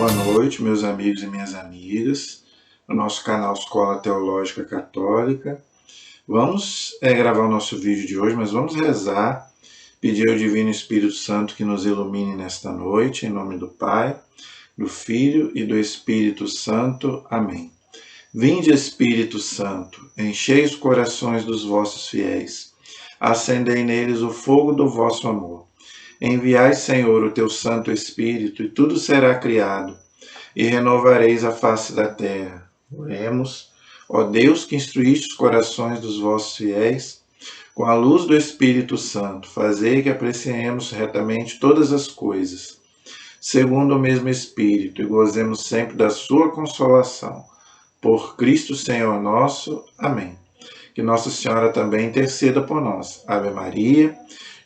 Boa noite, meus amigos e minhas amigas, no nosso canal Escola Teológica Católica. Vamos gravar o nosso vídeo de hoje, mas vamos rezar, pedir ao Divino Espírito Santo que nos ilumine nesta noite, em nome do Pai, do Filho e do Espírito Santo. Amém. Vinde, Espírito Santo, enchei os corações dos vossos fiéis, acendei neles o fogo do vosso amor. Enviai, Senhor, o teu Santo Espírito, e tudo será criado, e renovareis a face da terra. Oremos. Ó Deus, que instruíste os corações dos vossos fiéis, com a luz do Espírito Santo, fazei que apreciemos retamente todas as coisas, segundo o mesmo Espírito, e gozemos sempre da sua consolação. Por Cristo Senhor nosso. Amém. Que Nossa Senhora também interceda por nós. Ave Maria,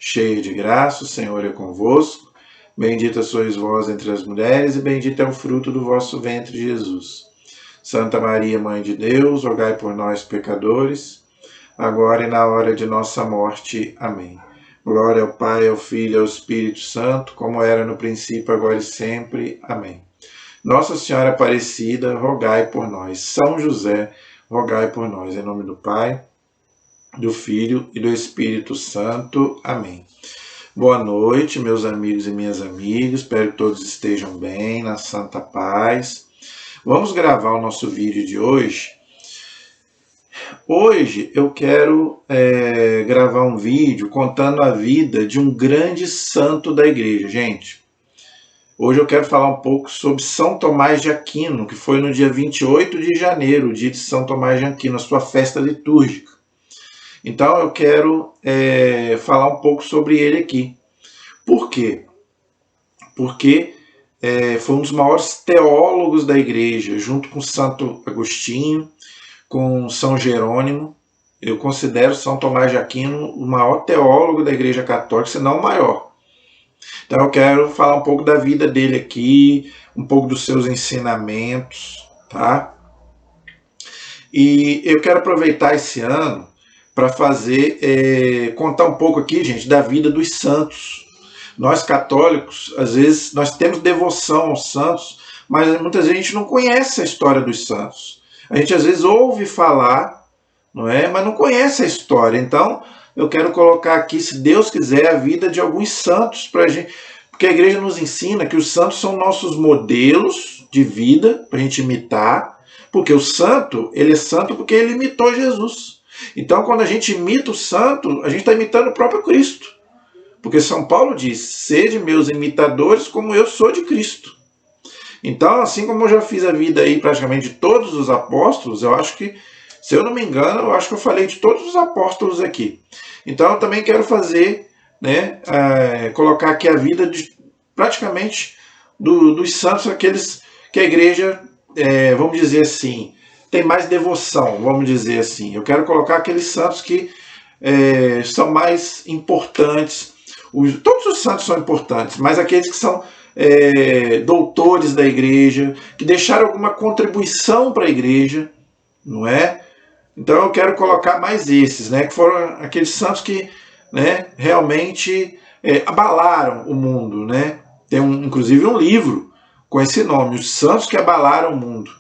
cheia de graça, o Senhor é convosco. Bendita sois vós entre as mulheres, e bendito é o fruto do vosso ventre, Jesus. Santa Maria, Mãe de Deus, rogai por nós, pecadores, agora e na hora de nossa morte. Amém. Glória ao Pai, ao Filho e ao Espírito Santo, como era no princípio, agora e sempre. Amém. Nossa Senhora Aparecida, rogai por nós. São José, rogai por nós. Em nome do Pai, do Filho e do Espírito Santo. Amém. Boa noite, meus amigos e minhas amigas. Espero que todos estejam bem, na santa paz. Vamos gravar o nosso vídeo de hoje. Hoje eu quero gravar um vídeo contando a vida de um grande santo da igreja, gente. Hoje eu quero falar um pouco sobre São Tomás de Aquino, que foi no dia 28 de janeiro, o dia de São Tomás de Aquino, a sua festa litúrgica. Então eu quero falar um pouco sobre ele aqui. Por quê? Porque foi um dos maiores teólogos da igreja, junto com Santo Agostinho, com São Jerônimo. Eu considero São Tomás de Aquino o maior teólogo da igreja católica, se não o maior. Então eu quero falar um pouco da vida dele aqui, um pouco dos seus ensinamentos, tá? E eu quero aproveitar esse ano para contar um pouco aqui, gente, da vida dos santos. Nós católicos, às vezes, nós temos devoção aos santos, mas muitas vezes a gente não conhece a história dos santos. A gente às vezes ouve falar, não é? Mas não conhece a história. Então, eu quero colocar aqui, se Deus quiser, a vida de alguns santos para a gente, porque a igreja nos ensina que os santos são nossos modelos de vida para a gente imitar, porque o santo, ele é santo porque ele imitou Jesus. Então, quando a gente imita o santo, a gente está imitando o próprio Cristo. Porque São Paulo diz, sede meus imitadores como eu sou de Cristo. Então, assim como eu já fiz a vida aí praticamente de todos os apóstolos, eu acho que, se eu não me engano, eu acho que eu falei de todos os apóstolos aqui. Então, eu também quero fazer, colocar aqui a vida de praticamente dos santos, aqueles que a igreja, vamos dizer assim, tem mais devoção, vamos dizer assim. Eu quero colocar aqueles santos que são mais importantes. Todos os santos são importantes, mas aqueles que são doutores da igreja, que deixaram alguma contribuição para a igreja, não é? Então eu quero colocar mais esses, que foram aqueles santos que realmente abalaram o mundo. Tem inclusive um livro com esse nome, Os Santos que Abalaram o Mundo.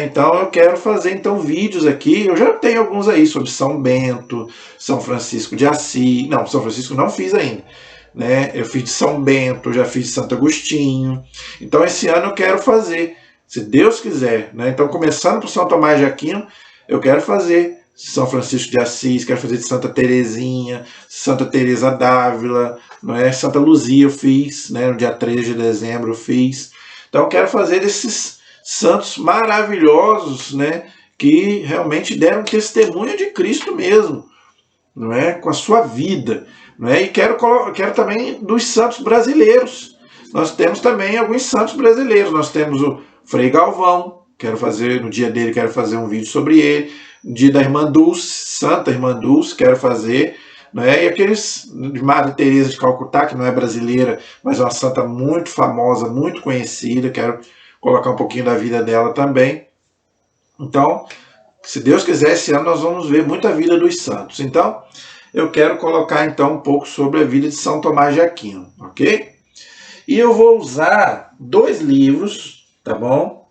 Então eu quero fazer vídeos aqui, eu já tenho alguns aí sobre São Bento, São Francisco de Assis, não, São Francisco não fiz ainda, eu fiz de São Bento, já fiz de Santo Agostinho. Então esse ano eu quero fazer, se Deus quiser, então começando por São Tomás de Aquino, eu quero fazer São Francisco de Assis, quero fazer de Santa Teresinha, Santa Teresa d'Ávila, Santa Luzia eu fiz, no dia 3 de dezembro eu fiz. Então eu quero fazer desses santos maravilhosos, que realmente deram testemunho de Cristo mesmo, com a sua vida. E quero também dos santos brasileiros. Nós temos também alguns santos brasileiros. Nós temos o Frei Galvão, no dia dele quero fazer um vídeo sobre ele. No dia da Irmã Dulce, Santa Irmã Dulce, quero fazer. E aqueles de Madre Teresa de Calcutá, que não é brasileira, mas é uma santa muito famosa, muito conhecida, quero colocar um pouquinho da vida dela também. Então, se Deus quiser, esse ano nós vamos ver muita vida dos santos. Então, eu quero colocar um pouco sobre a vida de São Tomás de Aquino, ok? E eu vou usar 2 livros, tá bom?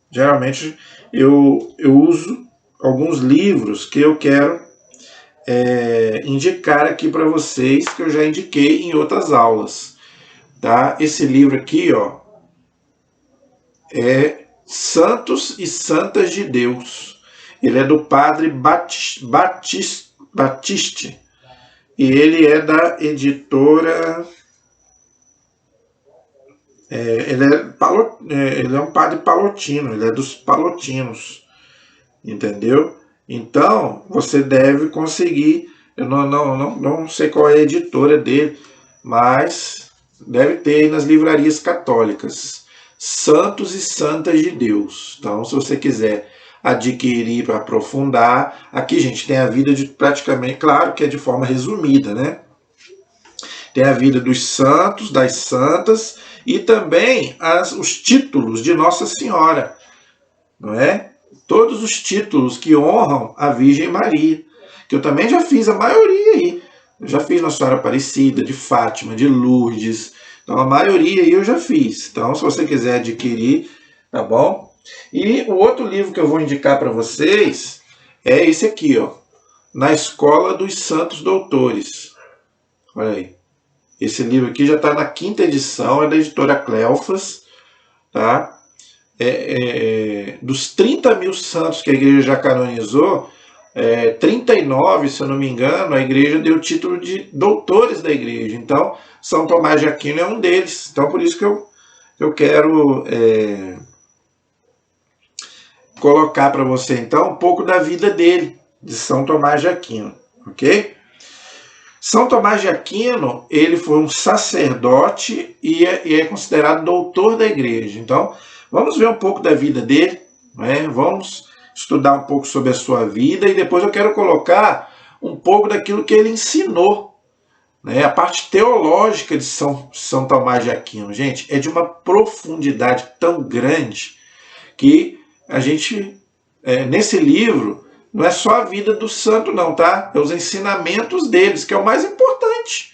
Geralmente eu uso alguns livros que eu quero indicar aqui para vocês, que eu já indiquei em outras aulas. Tá? Esse livro aqui, ó, é Santos e Santas de Deus. Ele é do padre Batiste. E ele é da editora... ele é um padre palotino, ele é dos palotinos. Entendeu? Então, você deve conseguir... Eu não sei qual é a editora dele, mas deve ter aí nas livrarias católicas. Santos e Santas de Deus. Então, se você quiser adquirir para aprofundar, aqui, gente, tem a vida de praticamente, claro que é de forma resumida, né? Tem a vida dos santos, das santas e também os títulos de Nossa Senhora, não é? Todos os títulos que honram a Virgem Maria, que eu também já fiz a maioria aí. Eu já fiz Nossa Senhora Aparecida, de Fátima, de Lourdes. Então, a maioria aí eu já fiz. Então, se você quiser adquirir, tá bom? E o outro livro que eu vou indicar para vocês é esse aqui, ó. Na Escola dos Santos Doutores. Olha aí. Esse livro aqui já está na 5ª edição, é da editora Cleofas, tá? Dos 30 mil santos que a igreja já canonizou, 39, se eu não me engano, a igreja deu o título de doutores da igreja. Então, São Tomás de Aquino é um deles. Então, por isso que eu quero colocar para você, então, um pouco da vida dele, de São Tomás de Aquino, ok? São Tomás de Aquino, ele foi um sacerdote e é considerado doutor da igreja. Então, vamos ver um pouco da vida dele, né? Vamos estudar um pouco sobre a sua vida e depois eu quero colocar um pouco daquilo que ele ensinou, né? A parte teológica de São Tomás de Aquino, gente, é de uma profundidade tão grande que a gente, nesse livro, não é só a vida do santo não, tá? É os ensinamentos deles, que é o mais importante,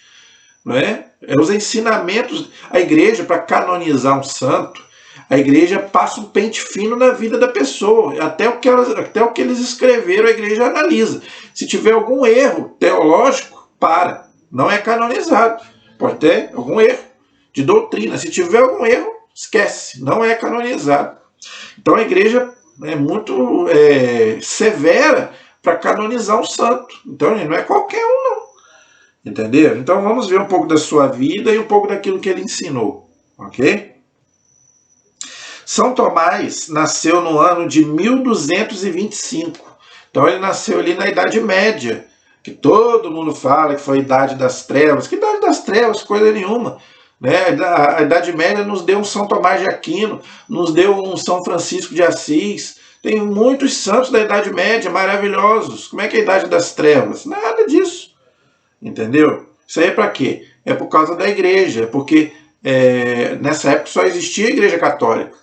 não é? É os ensinamentos. A igreja, para canonizar um santo, a igreja passa um pente fino na vida da pessoa. Até o que eles escreveram, a igreja analisa. Se tiver algum erro teológico, para. Não é canonizado. Pode ter algum erro de doutrina. Se tiver algum erro, esquece. Não é canonizado. Então a igreja é muito severa para canonizar um santo. Então ele não é qualquer um, não. Entendeu? Então vamos ver um pouco da sua vida e um pouco daquilo que ele ensinou. Ok? São Tomás nasceu no ano de 1225. Então ele nasceu ali na Idade Média, que todo mundo fala que foi a Idade das Trevas. Que Idade das Trevas? Coisa nenhuma. Né? A Idade Média nos deu um São Tomás de Aquino, nos deu um São Francisco de Assis. Tem muitos santos da Idade Média maravilhosos. Como é que é a Idade das Trevas? Nada disso. Entendeu? Isso aí é para quê? É por causa da igreja, porque nessa época só existia a Igreja Católica.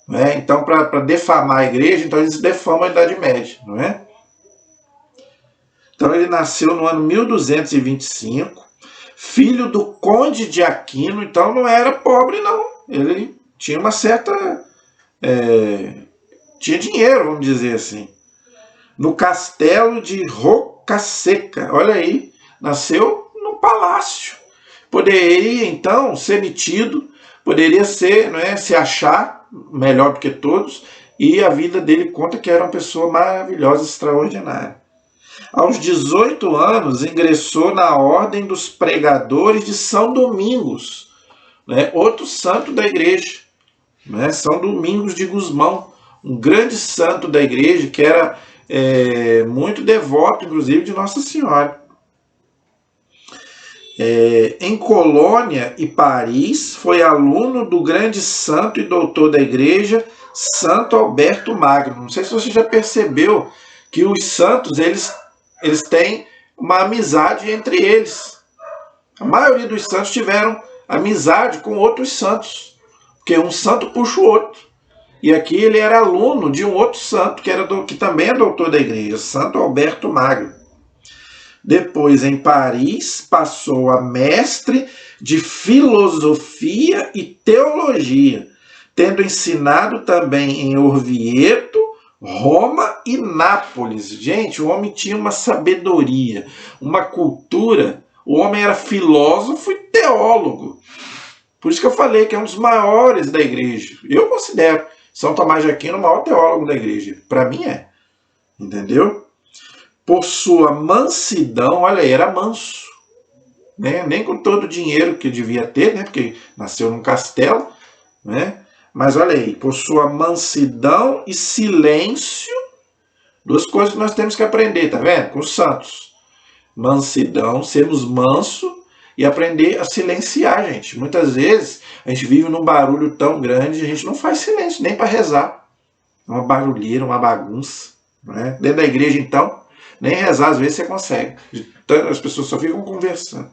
Não é? Então, para defamar a igreja, então eles defamam a Idade Média. Não é? Então ele nasceu no ano 1225. Filho do conde de Aquino, então não era pobre, não. Ele tinha uma certa... tinha dinheiro, vamos dizer assim. No castelo de Rocaseca, olha aí, nasceu no palácio. Poderia, então, ser metido, poderia ser, não é, se achar melhor do que todos, e a vida dele conta que era uma pessoa maravilhosa, extraordinária. Aos 18 anos, ingressou na Ordem dos Pregadores de São Domingos, né? Outro santo da igreja, né? São Domingos de Gusmão, um grande santo da igreja que era muito devoto, inclusive, de Nossa Senhora. Em Colônia e Paris, foi aluno do grande santo e doutor da igreja, Santo Alberto Magno. Não sei se você já percebeu que os santos, eles têm uma amizade entre eles. A maioria dos santos tiveram amizade com outros santos, porque um santo puxa o outro. E aqui ele era aluno de um outro santo, que também é doutor da igreja, Santo Alberto Magno. Depois, em Paris, passou a mestre de filosofia e teologia, tendo ensinado também em Orvieto, Roma e Nápoles. Gente, o homem tinha uma sabedoria, uma cultura. O homem era filósofo e teólogo. Por isso que eu falei que é um dos maiores da igreja. Eu considero São Tomás de Aquino o maior teólogo da igreja. Para mim é. Entendeu? Por sua mansidão, olha aí, era manso. Né? Nem com todo o dinheiro que devia ter, né? Porque nasceu num castelo, né? Mas olha aí, por sua mansidão e silêncio, duas coisas que nós temos que aprender, tá vendo? Com os santos. Mansidão, sermos mansos e aprender a silenciar, gente. Muitas vezes a gente vive num barulho tão grande, a gente não faz silêncio, nem para rezar. É uma barulheira, uma bagunça. Né? Dentro da igreja, então, nem rezar às vezes você consegue. As pessoas só ficam conversando.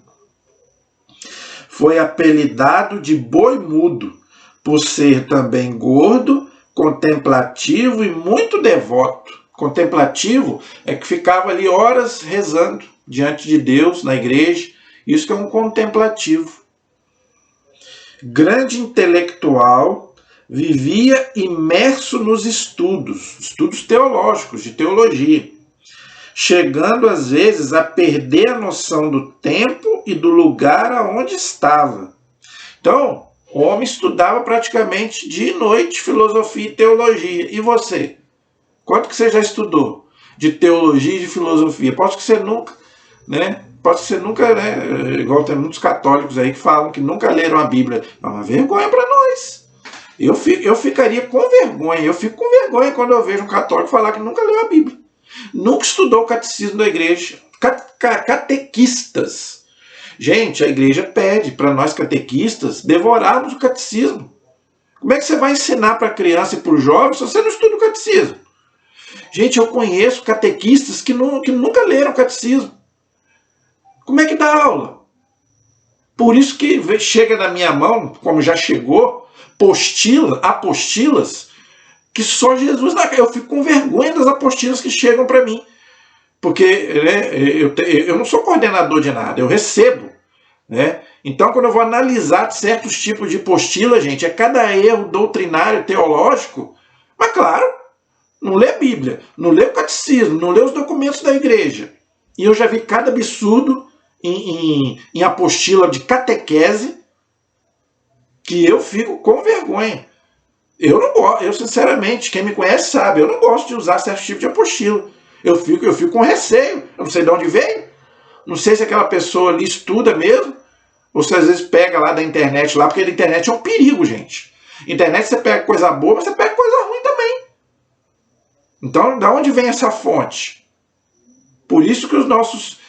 Foi apelidado de boi mudo, por ser também gordo, contemplativo e muito devoto. Contemplativo é que ficava ali horas rezando diante de Deus, na igreja. Isso que é um contemplativo. Grande intelectual, vivia imerso nos estudos teológicos, de teologia, chegando às vezes a perder a noção do tempo e do lugar aonde estava. Então, o homem estudava praticamente dia e noite filosofia e teologia. E você? Quanto que você já estudou de teologia e de filosofia? Pode que você nunca, né? Pode que você nunca, né? Igual tem muitos católicos aí que falam que nunca leram a Bíblia. É uma vergonha para nós. Eu ficaria com vergonha. Eu fico com vergonha quando eu vejo um católico falar que nunca leu a Bíblia. Nunca estudou o catecismo da igreja. Catequistas. Gente, a igreja pede para nós catequistas devorarmos o catecismo. Como é que você vai ensinar para a criança e para o jovem se você não estuda o catecismo? Gente, eu conheço catequistas que nunca leram o catecismo. Como é que dá aula? Por isso que chega na minha mão, como já chegou, apostilas, que só Jesus... Eu fico com vergonha das apostilas que chegam para mim. Porque né, eu não sou coordenador de nada, eu recebo. Né? Então, quando eu vou analisar certos tipos de apostila, gente, é cada erro doutrinário, teológico. Mas, claro, não lê a Bíblia, não lê o catecismo, não lê os documentos da igreja. E eu já vi cada absurdo em apostila de catequese que eu fico com vergonha. Eu não gosto, eu sinceramente, quem me conhece sabe, eu não gosto de usar certo tipo de apostila. Eu fico com receio, eu não sei de onde veio, não sei se aquela pessoa ali estuda mesmo, ou se às vezes pega lá da internet, lá, porque a internet é um perigo, gente. Internet você pega coisa boa, mas você pega coisa ruim também. Então, de onde vem essa fonte? Por isso que os nossos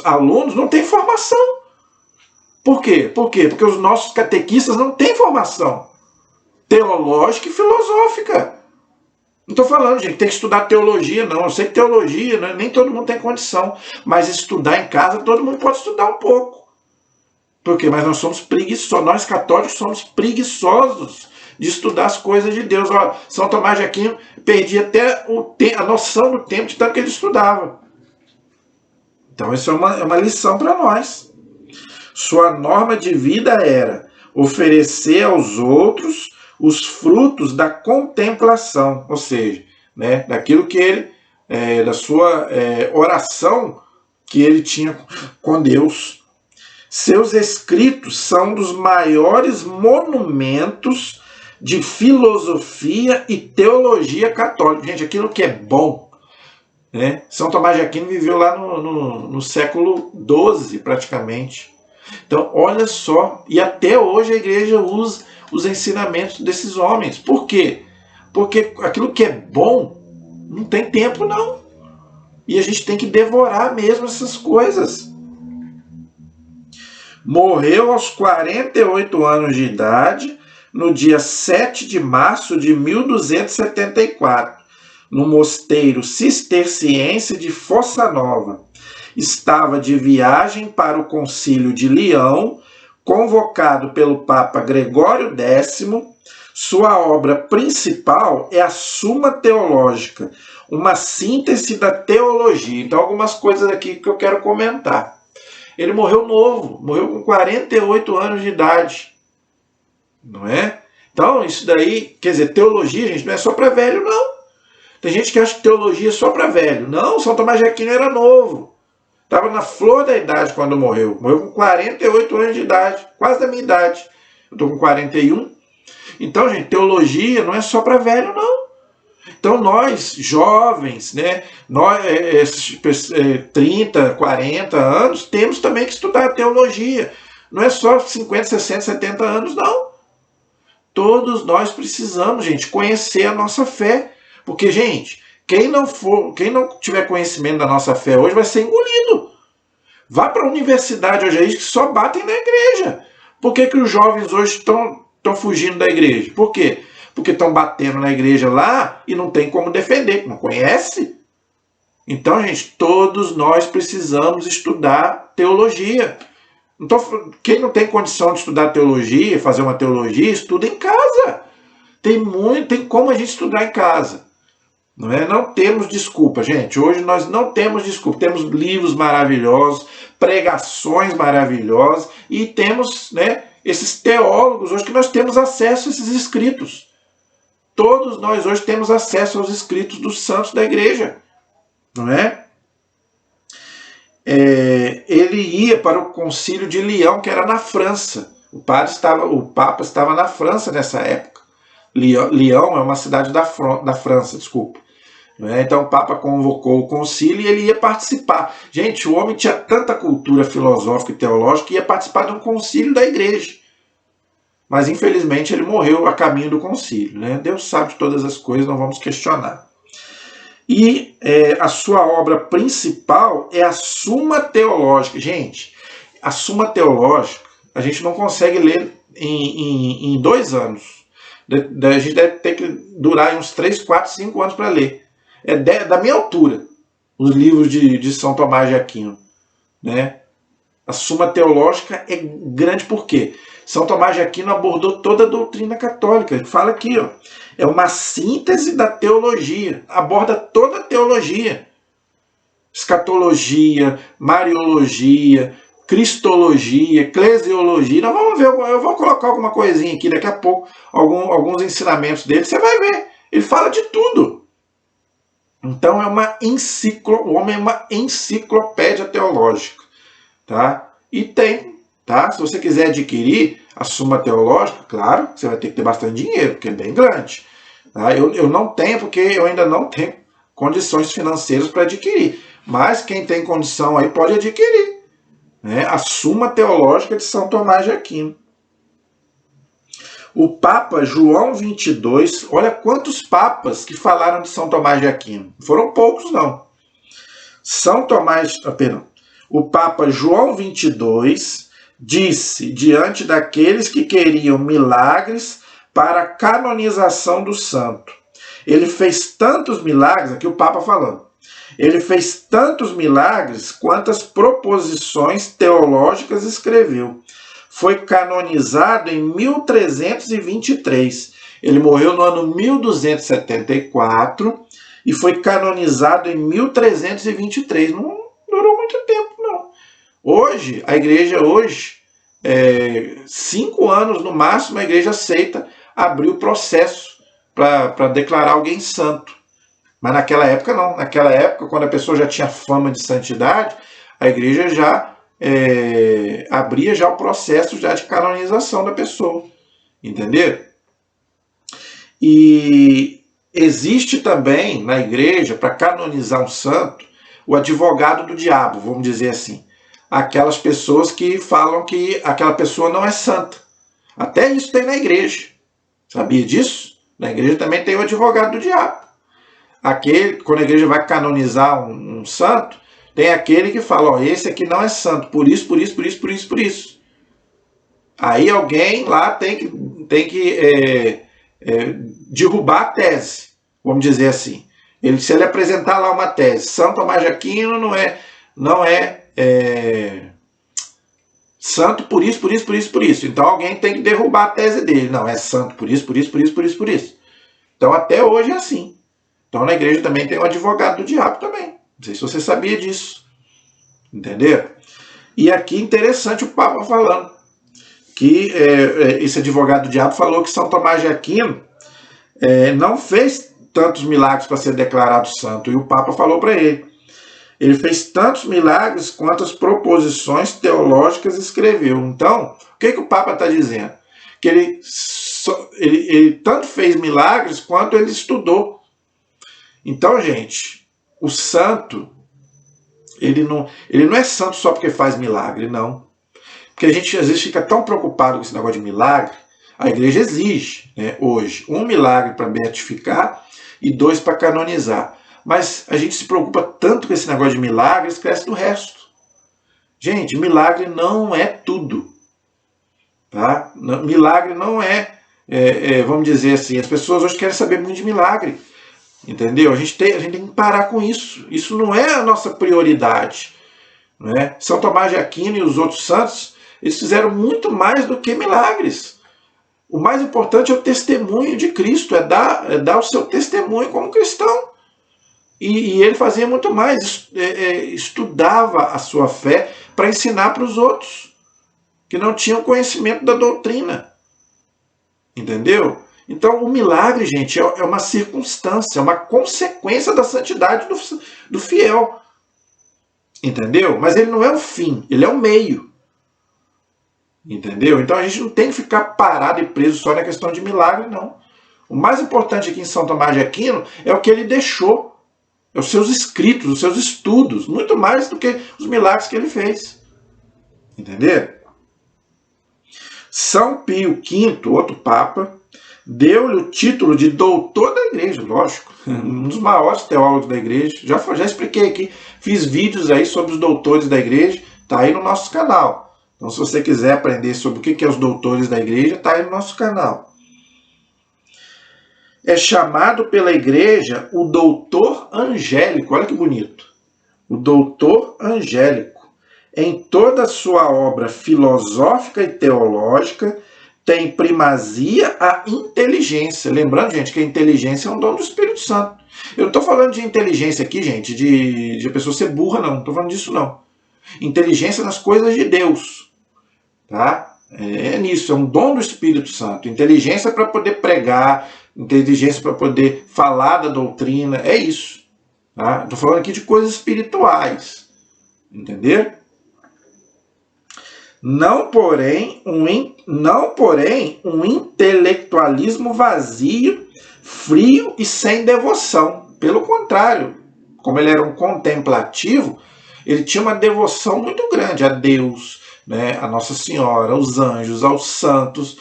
alunos não têm formação. Por quê? Porque os nossos catequistas não têm formação teológica e filosófica. Não estou falando, gente, tem que estudar teologia, não. Eu sei que teologia, né, nem todo mundo tem condição. Mas estudar em casa, todo mundo pode estudar um pouco. Por quê? Mas nós somos preguiçosos. Nós católicos somos preguiçosos de estudar as coisas de Deus. Ó, São Tomás de Aquino perdia até a noção do tempo de tanto que ele estudava. Então isso é uma lição para nós. Sua norma de vida era oferecer aos outros os frutos da contemplação, ou seja, né, daquilo que ele, da sua oração que ele tinha com Deus. Seus escritos são dos maiores monumentos de filosofia e teologia católica. Gente, aquilo que é bom. Né? São Tomás de Aquino viveu lá no século XII, praticamente. Então, olha só, e até hoje a igreja usa os ensinamentos desses homens. Por quê? Porque aquilo que é bom não tem tempo, não. E a gente tem que devorar mesmo essas coisas. Morreu aos 48 anos de idade, no dia 7 de março de 1274, no mosteiro cisterciense de Fossa Nova. Estava de viagem para o concílio de Leão, convocado pelo Papa Gregório X. Sua obra principal é a Suma Teológica, uma síntese da teologia. Então, algumas coisas aqui que eu quero comentar. Ele morreu novo, morreu com 48 anos de idade. Não é? Então, isso daí, quer dizer, teologia, gente, não é só para velho, não. Tem gente que acha que teologia é só para velho. Não, São Tomás de Aquino era novo. Estava na flor da idade quando morreu. Morreu com 48 anos de idade, quase da minha idade. Eu estou com 41. Então, gente, teologia não é só para velho, não. Então, nós, jovens, né, nós, 30, 40 anos, temos também que estudar teologia. Não é só 50, 60, 70 anos, não. Todos nós precisamos, gente, conhecer a nossa fé. Porque, gente, quem não tiver conhecimento da nossa fé hoje vai ser engolido. Vá para a universidade hoje aí que só batem na igreja. Por que os jovens hoje estão fugindo da igreja? Por quê? Porque estão batendo na igreja lá e não tem como defender, não conhece. Então, gente, todos nós precisamos estudar teologia. Então, quem não tem condição de estudar teologia, fazer uma teologia, estuda em casa. Tem como a gente estudar em casa. Não é? Não temos desculpa, gente. Hoje nós não temos desculpa. Temos livros maravilhosos, pregações maravilhosas e temos, né, esses teólogos hoje que nós temos acesso a esses escritos. Todos nós hoje temos acesso aos escritos dos santos da igreja. Não é? Ele ia para o concílio de Lyon, que era na França. O Papa estava na França nessa época. Lyon é uma cidade da França, desculpa. Então o Papa convocou o concílio e ele ia participar. Gente, o homem tinha tanta cultura filosófica e teológica que ia participar de um concílio da igreja. Mas infelizmente ele morreu a caminho do concílio. Né? Deus sabe de todas as coisas, não vamos questionar. E a sua obra principal é a Suma Teológica. Gente, a Suma Teológica a gente não consegue ler em 2 anos. A gente deve ter que durar uns 3, 4, 5 anos para ler. É da minha altura, os livros de São Tomás de Aquino. Né? A Suma Teológica é grande por quê? São Tomás de Aquino abordou toda a doutrina católica. Ele fala aqui, ó, é uma síntese da teologia, aborda toda a teologia. Escatologia, Mariologia, Cristologia, Eclesiologia. Nós vamos ver, eu vou colocar alguma coisinha aqui daqui a pouco, alguns ensinamentos dele, você vai ver. Ele fala de tudo. Então o homem é uma enciclopédia teológica. Tá? E tem, tá? Se você quiser adquirir a Suma Teológica, claro, você vai ter que ter bastante dinheiro, porque é bem grande. Tá? Eu não tenho, porque eu ainda não tenho condições financeiras para adquirir. Mas quem tem condição aí pode adquirir. Né? A Suma Teológica de São Tomás de Aquino. O Papa João 22, olha quantos papas que falaram de São Tomás de Aquino. Foram poucos, não. O Papa João 22 disse, diante daqueles que queriam milagres para a canonização do santo. Ele fez tantos milagres, aqui o Papa falando, ele fez tantos milagres quantas proposições teológicas escreveu. Foi canonizado em 1323. Ele morreu no ano 1274 e foi canonizado em 1323. Não durou muito tempo, não. Hoje, a igreja 5 anos no máximo, a igreja aceita abrir o processo para declarar alguém santo. Mas naquela época não. Naquela época, quando a pessoa já tinha fama de santidade, a igreja já abria já o processo já de canonização da pessoa. Entenderam? E existe também na igreja, para canonizar um santo, o advogado do diabo, vamos dizer assim. Aquelas pessoas que falam que aquela pessoa não é santa. Até isso tem na igreja. Sabia disso? Na igreja também tem o advogado do diabo. Quando a igreja vai canonizar um santo, tem aquele que fala, ó, esse aqui não é santo, por isso, por isso, por isso, por isso, por isso. Aí alguém lá tem que derrubar a tese, vamos dizer assim. Se ele apresentar lá uma tese, São Tomás de Aquino não é santo por isso, por isso, por isso, por isso. Então alguém tem que derrubar a tese dele. Não, é santo por isso, por isso, por isso, por isso, por isso. Então até hoje é assim. Então na igreja também tem um advogado do diabo também. Não sei se você sabia disso. Entendeu? E aqui interessante o Papa falando que esse advogado do diabo falou que São Tomás de Aquino não fez tantos milagres para ser declarado santo. E o Papa falou para ele. Ele fez tantos milagres quanto as proposições teológicas escreveu. Então, o que o Papa está dizendo? Que ele tanto fez milagres quanto ele estudou. Então, gente, o santo, ele não é santo só porque faz milagre, não. Porque a gente às vezes fica tão preocupado com esse negócio de milagre. A igreja exige, né, hoje, 1 milagre para beatificar e 2 para canonizar. Mas a gente se preocupa tanto com esse negócio de milagre, esquece do resto. Gente, milagre não é tudo. Tá? Milagre não vamos dizer assim, as pessoas hoje querem saber muito de milagre. Entendeu? A gente tem que parar com isso. Isso não é a nossa prioridade. Né? São Tomás de Aquino e os outros santos, eles fizeram muito mais do que milagres. O mais importante é o testemunho de Cristo, é dar o seu testemunho como cristão. E ele fazia muito mais, estudava a sua fé para ensinar para os outros, que não tinham conhecimento da doutrina. Entendeu? Então o milagre, gente, é uma circunstância, é uma consequência da santidade do fiel. Entendeu? Mas ele não é o fim, ele é o meio. Entendeu? Então a gente não tem que ficar parado e preso só na questão de milagre, não. O mais importante aqui em São Tomás de Aquino é o que ele deixou. É os seus escritos, os seus estudos, muito mais do que os milagres que ele fez. Entendeu? São Pio V, outro Papa, deu-lhe o título de doutor da igreja, lógico. Um dos maiores teólogos da igreja. Já expliquei aqui, fiz vídeos aí sobre os doutores da igreja, tá aí no nosso canal. Então se você quiser aprender sobre o que é os doutores da igreja, tá aí no nosso canal. É chamado pela igreja o doutor angélico, olha que bonito. O doutor angélico. Em toda a sua obra filosófica e teológica, tem primazia a inteligência. Lembrando, gente, que a inteligência é um dom do Espírito Santo. Eu não estou falando de inteligência aqui, gente, de a pessoa ser burra, não estou falando disso, não. Inteligência nas coisas de Deus. Tá? É nisso, é um dom do Espírito Santo. Inteligência para poder pregar, inteligência para poder falar da doutrina, é isso. Tá? Estou falando aqui de coisas espirituais. Entender? Não, porém, um intelectualismo vazio, frio e sem devoção. Pelo contrário, como ele era um contemplativo, ele tinha uma devoção muito grande a Deus, né, a Nossa Senhora, aos anjos, aos santos,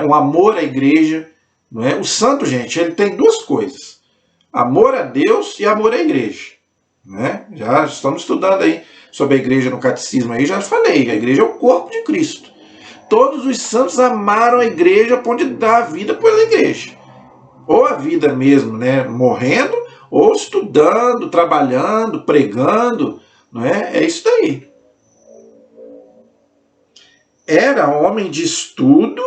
um amor à igreja. Não é? O santo, gente, ele tem duas coisas: amor a Deus e amor à igreja. Né? Já estamos estudando aí sobre a igreja no catecismo, aí já falei, a igreja é o corpo de Cristo. Todos os santos amaram a igreja a ponto de dar a vida pela igreja. Ou a vida mesmo, né, morrendo, ou estudando, trabalhando, pregando. Não é? É isso daí. Era homem de estudo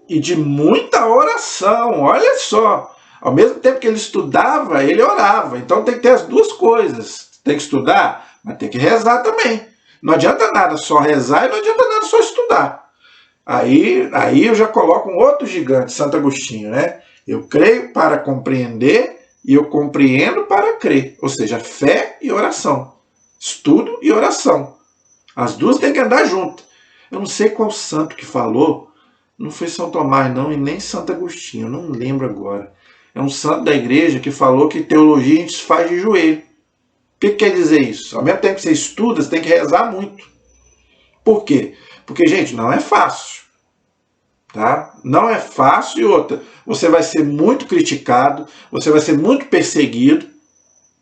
e de muita oração, olha só. Ao mesmo tempo que ele estudava, ele orava. Então tem que ter as duas coisas. Tem que estudar, mas tem que rezar também. Não adianta nada só rezar e não adianta nada só estudar. Aí eu já coloco um outro gigante, Santo Agostinho, né? Eu creio para compreender e eu compreendo para crer. Ou seja, fé e oração. Estudo e oração. As duas têm que andar juntas. Eu não sei qual santo que falou. Não foi São Tomás, não, e nem Santo Agostinho. Eu não lembro agora. É um santo da igreja que falou que teologia a gente se faz de joelho. O que quer dizer isso? Ao mesmo tempo que você estuda, você tem que rezar muito. Por quê? Porque, gente, não é fácil. Tá? Não é fácil. E outra, você vai ser muito criticado, você vai ser muito perseguido.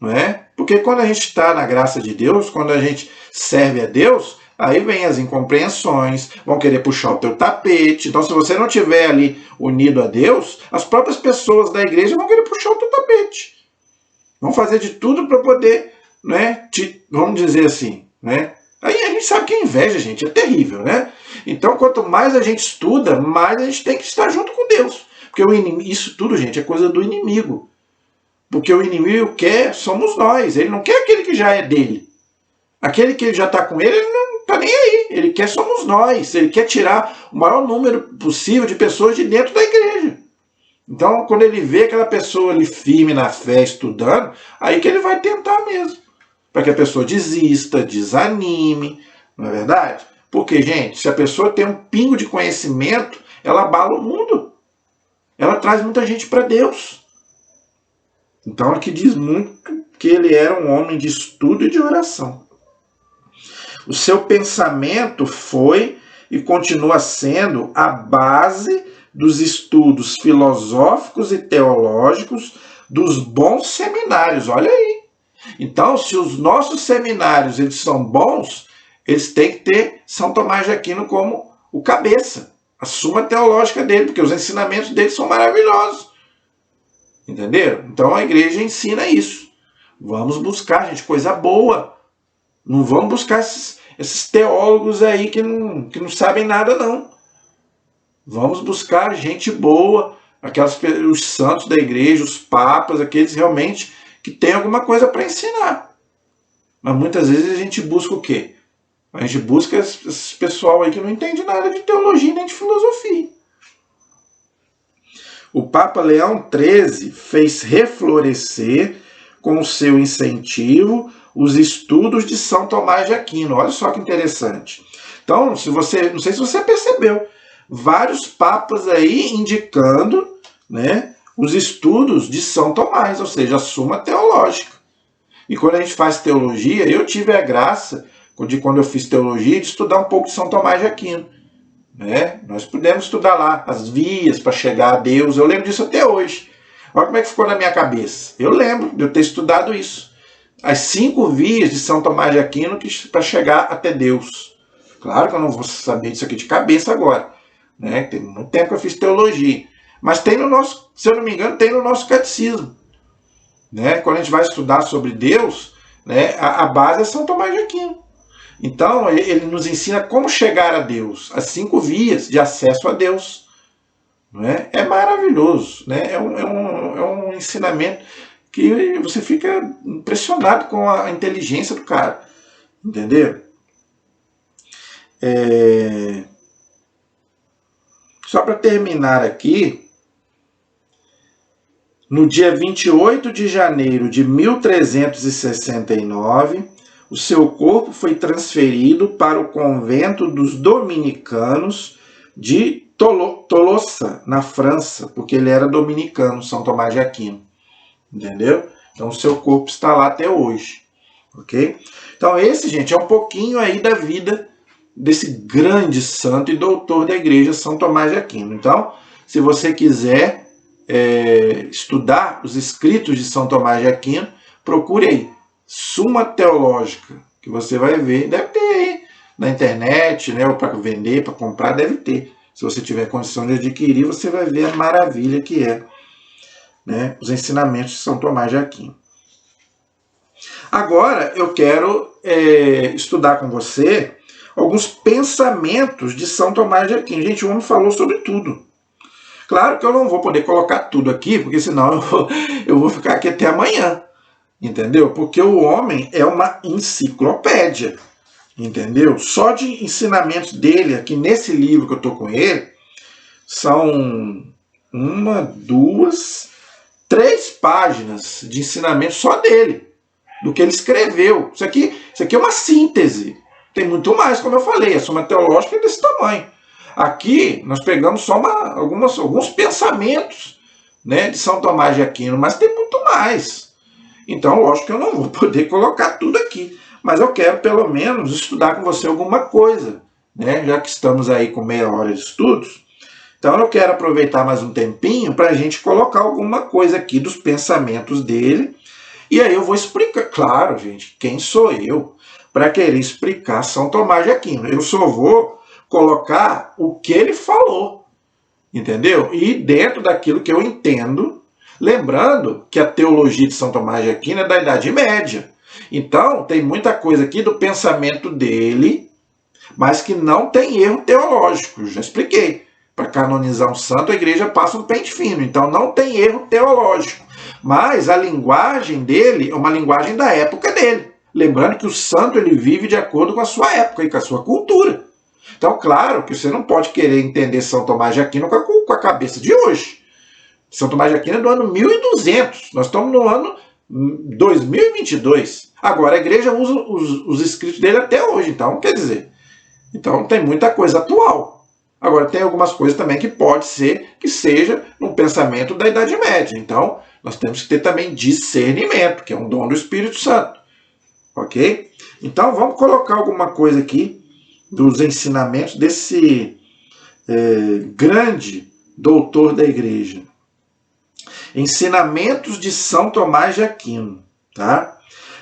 Não é? Porque quando a gente está na graça de Deus, quando a gente serve a Deus, aí vem as incompreensões, vão querer puxar o teu tapete. Então, se você não estiver ali unido a Deus, as próprias pessoas da igreja vão querer puxar o teu tapete. Vão fazer de tudo para poder, né, vamos dizer assim, né? Aí a gente sabe que a inveja, gente, é terrível, né? Então, quanto mais a gente estuda, mais a gente tem que estar junto com Deus. Porque isso tudo, gente, é coisa do inimigo. Porque o inimigo quer, somos nós. Ele não quer aquele que já é dele. Aquele que já está com ele, ele não está nem aí. Ele quer somos nós. Ele quer tirar o maior número possível de pessoas de dentro da igreja. Então, quando ele vê aquela pessoa ali firme na fé, estudando, aí que ele vai tentar mesmo. Para que a pessoa desista, desanime, não é verdade? Porque, gente, se a pessoa tem um pingo de conhecimento, ela abala o mundo. Ela traz muita gente para Deus. Então, aqui diz muito que ele era um homem de estudo e de oração. O seu pensamento foi e continua sendo a base dos estudos filosóficos e teológicos dos bons seminários. Olha aí. Então, se os nossos seminários eles são bons, eles têm que ter São Tomás de Aquino como o cabeça, a suma teológica dele, porque os ensinamentos dele são maravilhosos. Entenderam? Então a igreja ensina isso. Vamos buscar, gente, coisa boa. Não vamos buscar esses teólogos aí que não sabem nada, não. Vamos buscar gente boa, os santos da igreja, os papas, aqueles realmente que têm alguma coisa para ensinar. Mas muitas vezes a gente busca o quê? A gente busca esse pessoal aí que não entende nada de teologia nem de filosofia. O Papa Leão XIII fez reflorescer, com o seu incentivo, os estudos de São Tomás de Aquino. Olha só que interessante. Então, não sei se você percebeu, vários papas aí indicando, né, os estudos de São Tomás, ou seja, a suma teológica. E quando a gente faz teologia, eu tive a graça, quando eu fiz teologia, de estudar um pouco de São Tomás de Aquino. Né? Nós pudemos estudar lá as vias para chegar a Deus. Eu lembro disso até hoje. Olha como é que ficou na minha cabeça. Eu lembro de eu ter estudado isso. As 5 vias de São Tomás de Aquino para chegar até Deus. Claro que eu não vou saber disso aqui de cabeça agora. Né? Tem muito tempo que eu fiz teologia. Mas tem no nosso, se eu não me engano, tem no nosso catecismo. Né? Quando a gente vai estudar sobre Deus, né, a base é São Tomás de Aquino. Então, ele nos ensina como chegar a Deus, as 5 vias de acesso a Deus. Não é? É maravilhoso, né? É um ensinamento que você fica impressionado com a inteligência do cara. Entendeu? Só para terminar aqui, no dia 28 de janeiro de 1369, o seu corpo foi transferido para o convento dos dominicanos de Tolosa, na França, porque ele era dominicano, São Tomás de Aquino. Entendeu? Então o seu corpo está lá até hoje. Ok? Então esse, gente, é um pouquinho aí da vida desse grande santo e doutor da igreja, São Tomás de Aquino. Então, se você quiser estudar os escritos de São Tomás de Aquino, procure aí. Suma Teológica, que você vai ver, deve ter aí na internet, né, ou para vender, para comprar, deve ter. Se você tiver condição de adquirir, você vai ver a maravilha que é, né, os ensinamentos de São Tomás de Aquino. Agora eu quero estudar com você alguns pensamentos de São Tomás de Aquino. Gente, o homem falou sobre tudo. Claro que eu não vou poder colocar tudo aqui, porque senão eu vou ficar aqui até amanhã. Entendeu? Porque o homem é uma enciclopédia. Entendeu? Só de ensinamentos dele, aqui nesse livro que eu estou com ele, são 1, 2, 3 páginas de ensinamento só dele, do que ele escreveu. Isso aqui é uma síntese. Tem muito mais, como eu falei, a Suma Teológica é desse tamanho. Aqui nós pegamos só alguns pensamentos, né, de São Tomás de Aquino, mas tem muito mais. Então, lógico que eu não vou poder colocar tudo aqui, mas eu quero pelo menos estudar com você alguma coisa, né, já que estamos aí com meia hora de estudos. Então eu quero aproveitar mais um tempinho para a gente colocar alguma coisa aqui dos pensamentos dele, e aí eu vou explicar, claro, gente, quem sou eu para querer explicar São Tomás de Aquino? Eu só vou colocar o que ele falou, entendeu? E dentro daquilo que eu entendo, lembrando que a teologia de São Tomás de Aquino é da Idade Média. Então, tem muita coisa aqui do pensamento dele, mas que não tem erro teológico. Já expliquei. Para canonizar um santo, a igreja passa um pente fino. Então, não tem erro teológico. Mas a linguagem dele é uma linguagem da época dele. Lembrando que o santo ele vive de acordo com a sua época e com a sua cultura. Então, claro que você não pode querer entender São Tomás de Aquino com a cabeça de hoje. São Tomás de Aquino é do ano 1200. Nós estamos no ano 2022. Agora, a igreja usa os escritos dele até hoje. Então, quer dizer, então tem muita coisa atual. Agora, tem algumas coisas também que pode ser que seja um pensamento da Idade Média. Então, nós temos que ter também discernimento, que é um dom do Espírito Santo. Ok? Então, vamos colocar alguma coisa aqui dos ensinamentos desse grande doutor da igreja. Ensinamentos de São Tomás de Aquino. Tá?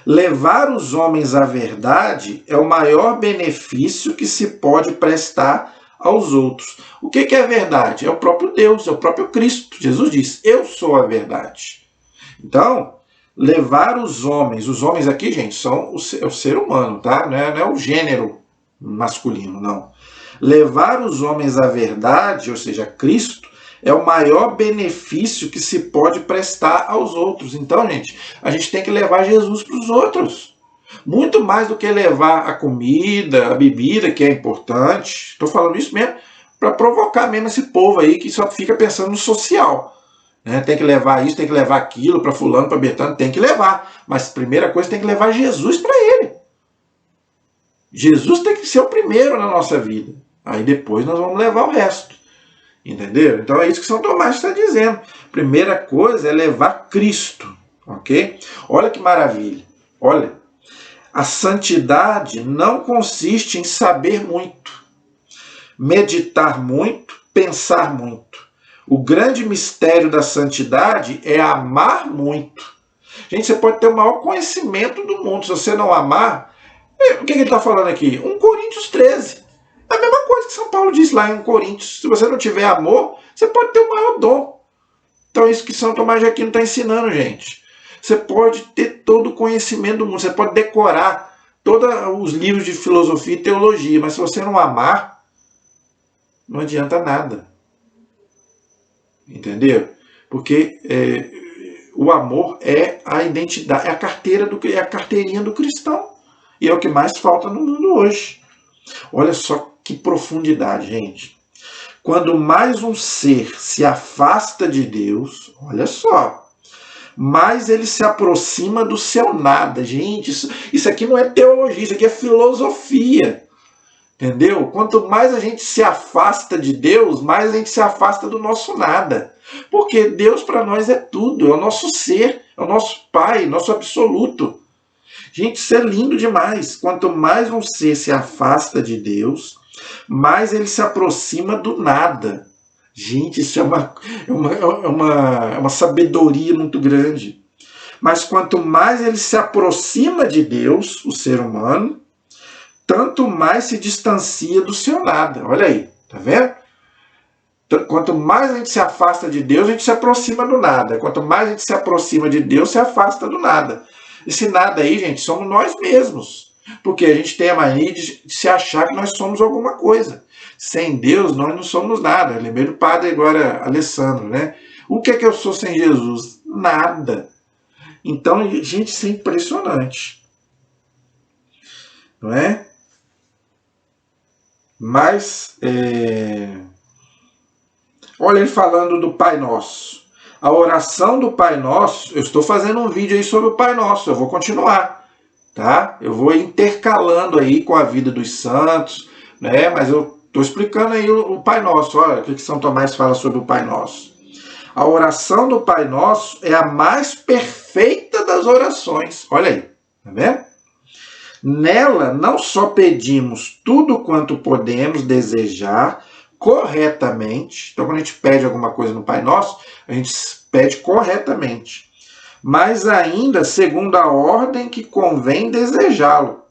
Levar os homens à verdade é o maior benefício que se pode prestar aos outros. O que é a verdade? É o próprio Deus, é o próprio Cristo. Jesus diz, eu sou a verdade. Então, levar os homens aqui, gente, são o ser humano, tá? Não é o gênero masculino, não. Levar os homens à verdade, ou seja, Cristo, é o maior benefício que se pode prestar aos outros. Então, gente, a gente tem que levar Jesus para os outros. Muito mais do que levar a comida, a bebida, que é importante. Estou falando isso mesmo para provocar mesmo esse povo aí que só fica pensando no social. Né? Tem que levar isso, tem que levar aquilo para fulano, para Betano, tem que levar. Mas a primeira coisa, tem que levar Jesus para ele. Jesus tem que ser o primeiro na nossa vida. Aí depois nós vamos levar o resto. Entendeu? Então é isso que São Tomás está dizendo. Primeira coisa é levar Cristo. Ok? Olha que maravilha. Olha. A santidade não consiste em saber muito, meditar muito, pensar muito. O grande mistério da santidade é amar muito. Gente, você pode ter o maior conhecimento do mundo. Se você não amar, o que ele está falando aqui? 1 Coríntios 13. É a mesma coisa que São Paulo diz lá em 1 Coríntios. Se você não tiver amor, você pode ter o maior dom. Então é isso que São Tomás de Aquino está ensinando, gente. Você pode ter todo o conhecimento do mundo, você pode decorar todos os livros de filosofia e teologia, mas se você não amar, não adianta nada. Entendeu? Porque o amor é a identidade, é a carteirinha do cristão. E é o que mais falta no mundo hoje. Olha só que profundidade, gente. Quando mais um ser se afasta de Deus, olha só, mais ele se aproxima do seu nada. Gente, isso aqui não é teologia, isso aqui é filosofia. Entendeu? Quanto mais a gente se afasta de Deus, mais a gente se afasta do nosso nada. Porque Deus para nós é tudo, é o nosso ser, é o nosso Pai, nosso absoluto. Gente, isso é lindo demais. Quanto mais um ser se afasta de Deus, mais ele se aproxima do nada. Gente, isso é uma sabedoria muito grande. Mas quanto mais ele se aproxima de Deus, o ser humano, tanto mais se distancia do seu nada. Olha aí, tá vendo? Quanto mais a gente se afasta de Deus, a gente se aproxima do nada. Quanto mais a gente se aproxima de Deus, se afasta do nada. Esse nada aí, gente, somos nós mesmos. Porque a gente tem a mania de se achar que nós somos alguma coisa. Sem Deus, nós não somos nada. Eu lembrei do padre agora, Alessandro, né? O que é que eu sou sem Jesus? Nada. Então, gente, isso é impressionante. Não é? Mas, olha ele falando do Pai Nosso. A oração do Pai Nosso, eu estou fazendo um vídeo aí sobre o Pai Nosso, eu vou continuar, tá? Eu vou intercalando aí com a vida dos santos, né? Mas eu estou explicando aí o Pai Nosso, olha o que São Tomás fala sobre o Pai Nosso. A oração do Pai Nosso é a mais perfeita das orações, olha aí, tá vendo? Nela não só pedimos tudo quanto podemos desejar corretamente, então quando a gente pede alguma coisa no Pai Nosso, a gente pede corretamente, mas ainda segundo a ordem que convém desejá-lo,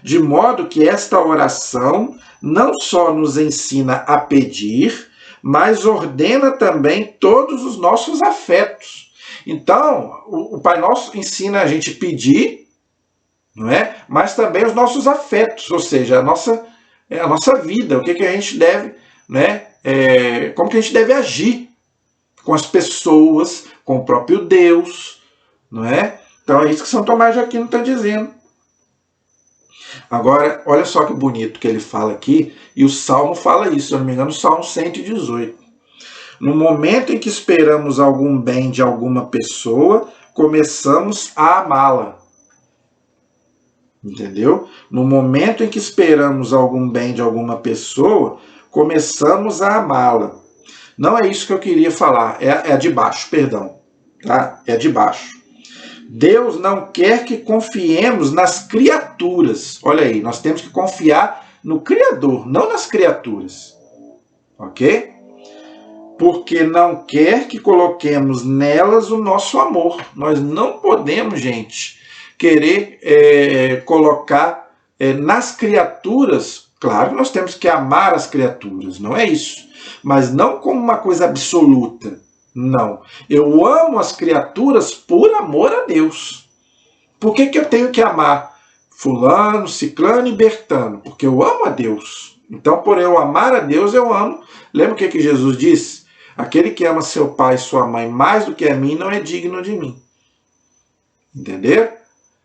de modo que esta oração não só nos ensina a pedir, mas ordena também todos os nossos afetos. Então, o Pai Nosso ensina a gente pedir, não é? Mas também os nossos afetos, ou seja, a nossa vida, o que a gente deve, né? Como que a gente deve agir. com as pessoas, com o próprio Deus, não é? Então é isso que São Tomás de Aquino está dizendo. Agora, olha só que bonito que ele fala aqui, e o Salmo fala isso, se eu não me engano, o Salmo 118. No momento em que esperamos algum bem de alguma pessoa, começamos a amá-la. Entendeu? No momento em que esperamos algum bem de alguma pessoa, começamos a amá-la. Não é isso que eu queria falar, é de baixo, perdão. Tá? É de baixo. Deus não quer que confiemos nas criaturas. Olha aí, nós temos que confiar no Criador, não nas criaturas. Ok? Porque não quer que coloquemos nelas o nosso amor. Nós não podemos, gente, querer colocar nas criaturas. Claro que nós temos que amar as criaturas, não é isso. Mas não como uma coisa absoluta. Não. Eu amo as criaturas por amor a Deus. Por que eu tenho que amar fulano, ciclano e bertano? Porque eu amo a Deus. Então, por eu amar a Deus, eu amo. Lembra o que Jesus disse? Aquele que ama seu pai e sua mãe mais do que a mim não é digno de mim. Entendeu?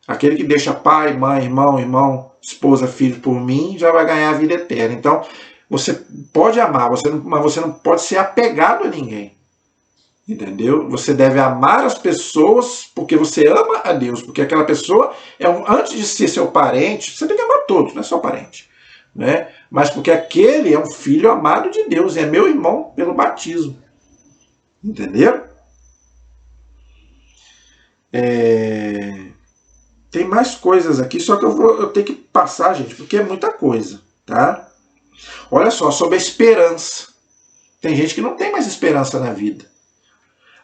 Aquele que deixa pai, mãe, irmão, esposa, filho por mim, já vai ganhar a vida eterna. Então, você pode amar, mas você não pode ser apegado a ninguém. Entendeu? Você deve amar as pessoas porque você ama a Deus. Porque aquela pessoa, antes de ser seu parente, você tem que amar todos, não é só parente. Né? Mas porque aquele é um filho amado de Deus, é meu irmão pelo batismo. Entendeu? Tem mais coisas aqui, só que eu tenho que passar, gente, porque é muita coisa. Tá? Olha só, sobre a esperança. Tem gente que não tem mais esperança na vida.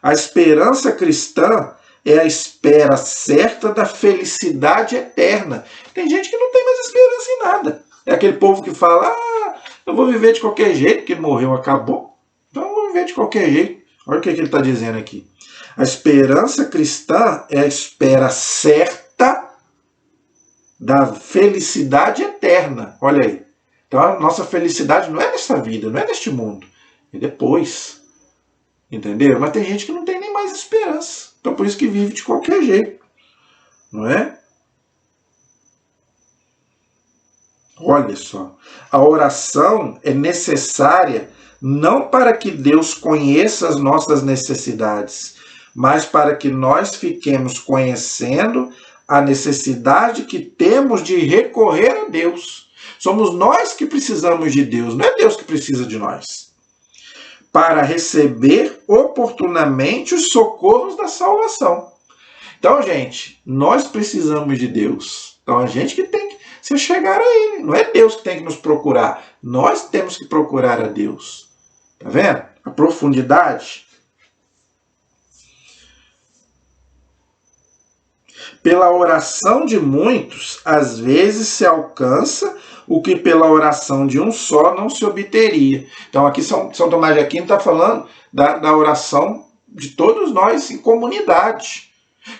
A esperança cristã é a espera certa da felicidade eterna. Tem gente que não tem mais esperança em nada. É aquele povo que fala, eu vou viver de qualquer jeito, porque morreu, acabou. Então eu vou viver de qualquer jeito. Olha o que ele está dizendo aqui. A esperança cristã é a espera certa da felicidade eterna. Olha aí. Então a nossa felicidade não é nesta vida, não é neste mundo. É depois. Entendeu? Mas tem gente que não tem nem mais esperança. Então por isso que vive de qualquer jeito. Não é? Olha só. A oração é necessária não para que Deus conheça as nossas necessidades, mas para que nós fiquemos conhecendo a necessidade que temos de recorrer a Deus. Somos nós que precisamos de Deus, não é Deus que precisa de nós. Para receber oportunamente os socorros da salvação. Então, gente, nós precisamos de Deus. Então, a gente que tem que se chegar a Ele. Não é Deus que tem que nos procurar. Nós temos que procurar a Deus. Tá vendo? A profundidade. Pela oração de muitos, às vezes se alcança o que pela oração de um só não se obteria. Então aqui São Tomás de Aquino está falando da oração de todos nós em comunidade.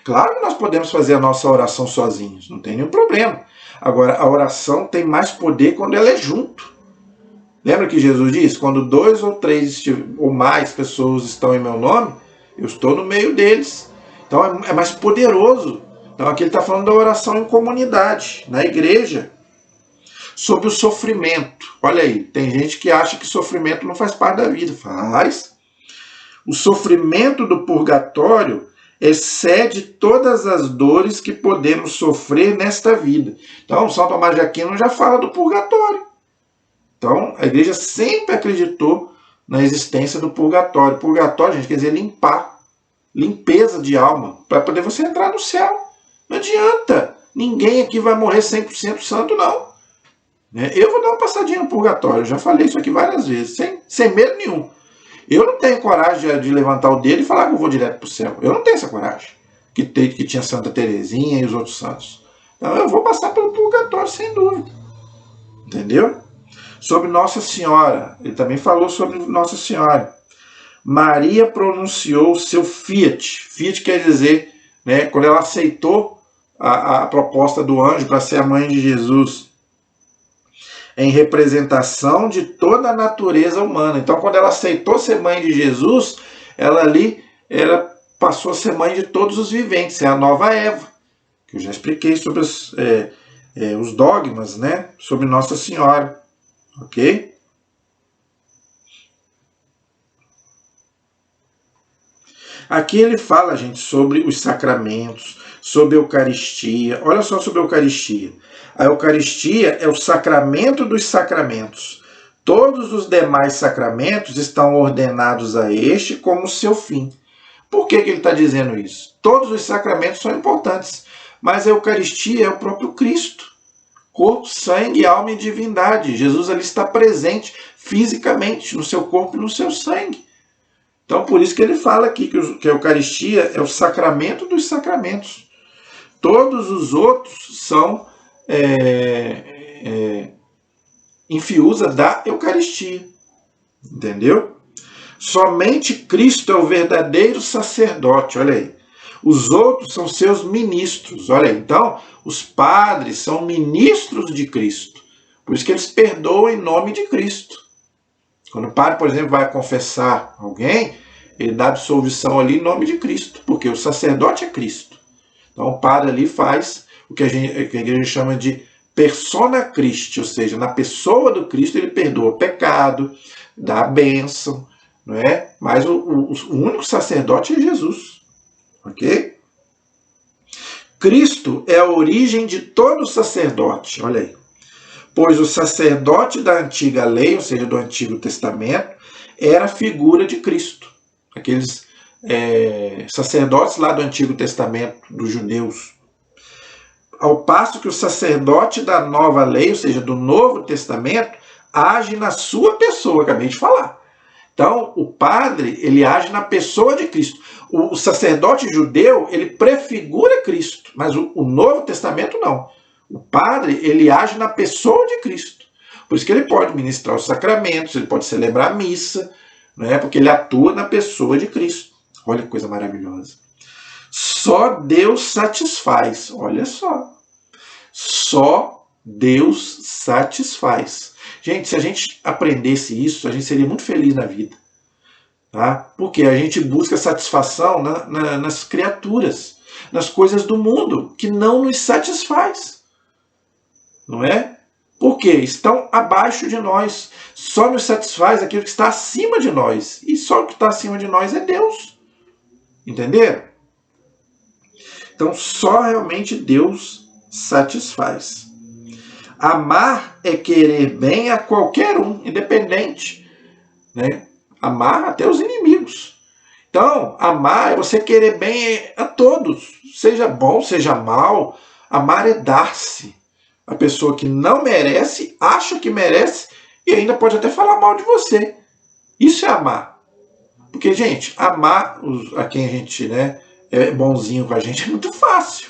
Claro que nós podemos fazer a nossa oração sozinhos, não tem nenhum problema. Agora, a oração tem mais poder quando ela é junto. Lembra que Jesus disse? Quando 2 ou 3 ou mais pessoas estão em meu nome, eu estou no meio deles. Então é mais poderoso. Então aqui ele está falando da oração em comunidade, na igreja. Sobre o sofrimento. Olha aí, tem gente que acha que sofrimento não faz parte da vida. Faz. O sofrimento do purgatório excede todas as dores que podemos sofrer nesta vida. Então, São Tomás de Aquino já fala do purgatório. Então, a igreja sempre acreditou na existência do purgatório. Purgatório, gente, quer dizer limpar. Limpeza de alma, para poder você entrar no céu. Não adianta. Ninguém aqui vai morrer 100% santo, não. Eu vou dar uma passadinha no purgatório, já falei isso aqui várias vezes, sem medo nenhum. Eu não tenho coragem de levantar o dedo e falar que eu vou direto para o céu. Eu não tenho essa coragem, que tinha Santa Teresinha e os outros santos. Então eu vou passar pelo purgatório sem dúvida. Entendeu? Sobre Nossa Senhora, ele também falou sobre Nossa Senhora. Maria pronunciou o seu fiat. Fiat quer dizer, né, quando ela aceitou a proposta do anjo para ser a mãe de Jesus, em representação de toda a natureza humana. Então, quando ela aceitou ser mãe de Jesus, ela ali passou a ser mãe de todos os viventes, é a nova Eva, que eu já expliquei sobre os dogmas, né, sobre Nossa Senhora, ok? Aqui ele fala, gente, sobre os sacramentos, sobre a Eucaristia. Olha só sobre a Eucaristia. A Eucaristia é o sacramento dos sacramentos. Todos os demais sacramentos estão ordenados a este como seu fim. Por que ele está dizendo isso? Todos os sacramentos são importantes, mas a Eucaristia é o próprio Cristo. Corpo, sangue, alma e divindade. Jesus ali está presente fisicamente no seu corpo e no seu sangue. Então, por isso que ele fala aqui que a Eucaristia é o sacramento dos sacramentos. Todos os outros são infiúsa da Eucaristia. Entendeu? Somente Cristo é o verdadeiro sacerdote, olha aí. Os outros são seus ministros, olha aí. Então, os padres são ministros de Cristo. Por isso que eles perdoam em nome de Cristo. Quando o padre, por exemplo, vai confessar alguém, ele dá absolvição ali em nome de Cristo, porque o sacerdote é Cristo. Então o padre ali faz o que a igreja chama de persona Christi, ou seja, na pessoa do Cristo ele perdoa o pecado, dá a bênção, não é? Mas o único sacerdote é Jesus, ok? Cristo é a origem de todo sacerdote, olha aí. Pois o sacerdote da antiga lei, ou seja, do Antigo Testamento, era a figura de Cristo. Aqueles sacerdotes lá do Antigo Testamento, dos judeus. Ao passo que o sacerdote da nova lei, ou seja, do Novo Testamento, age na sua pessoa, acabei de falar. Então, o padre, ele age na pessoa de Cristo. O sacerdote judeu, ele prefigura Cristo, mas o Novo Testamento não. O padre, ele age na pessoa de Cristo. Por isso que ele pode ministrar os sacramentos, ele pode celebrar a missa, não é? Porque ele atua na pessoa de Cristo. Olha que coisa maravilhosa. Só Deus satisfaz. Olha só. Só Deus satisfaz. Gente, se a gente aprendesse isso, a gente seria muito feliz na vida. Tá? Porque a gente busca satisfação nas criaturas, nas coisas do mundo, que não nos satisfaz. Não é? Porque estão abaixo de nós. Só nos satisfaz aquilo que está acima de nós. E só o que está acima de nós é Deus. Entenderam? Então, só realmente Deus satisfaz. Amar é querer bem a qualquer um, independente. Né? Amar até os inimigos. Então, amar é você querer bem a todos. Seja bom, seja mal. Amar é dar-se. A pessoa que não merece, acha que merece e ainda pode até falar mal de você. Isso é amar. Porque, gente, amar a quem a gente é bonzinho com a gente é muito fácil.